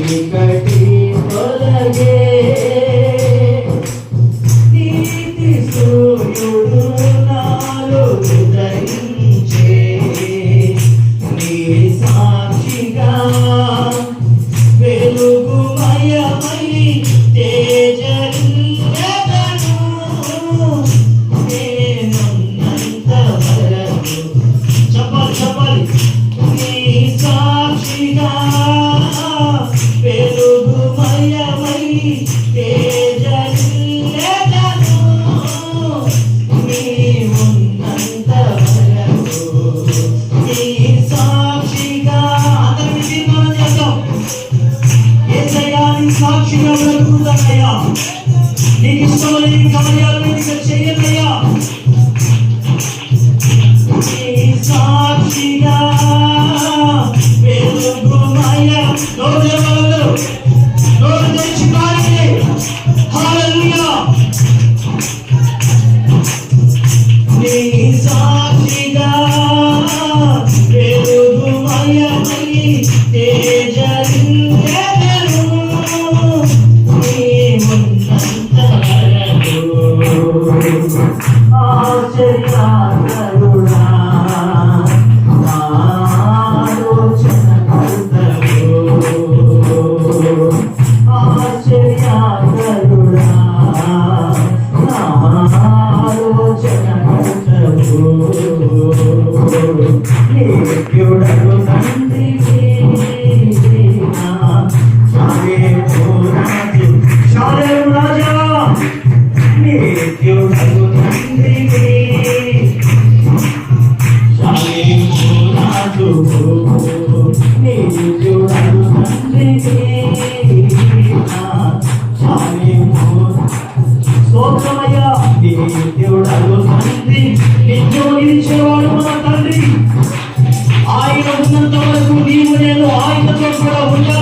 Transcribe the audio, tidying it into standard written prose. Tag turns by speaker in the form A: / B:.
A: చీకటి తొలగే నీతి సూర్యుడు నాలో ఉదయించే నీ సాక్షిగా వెలుగుమయమై తేజరిల్లెదను నేనున్నంత వరకు చెప్పాలి నీ సాక్షిగా వెలుగుమయమై తేజరిల్లెదను నీవున్నంత వరకు నీ సాక్షిగా అందరికీ తీర్మానం చేద్దాం. యేసయ్యా నీ సాక్షిగా బ్రతుకుతానయ్యా, నీకు ఇష్టమైన కార్యాలు నీకు చేయనయ్యా. నీ సాక్షిగా వెలుగుమయ నోరు తెరిచి పాడండి. హల్లెలూయా. నీ సాక్షిగా వెలుగుమయమై తేజరిల్లెదను నీవున్నంత వరకు ఆశ్చర్యకరుడా నా ఆలోచనకర్తవు ఆశ్చర్యకరుడా నా ఆలోచనకర్తవు నిత్యుడగు తండ్రివి నా శాలేము రాజా నిత్యుడగు తండ్రివి శాలేము రాజువు నిత్యుడగు తండ్రివి నా శాలేము స్తోత్రమయ్యా. నిత్యుడగు తండ్రి నిత్యము నిలిచేవాడు మన తండ్రి. ఆయన ఉన్నంత వరకు నీవు నేను ఆయనతో కూడా ఉండాలి.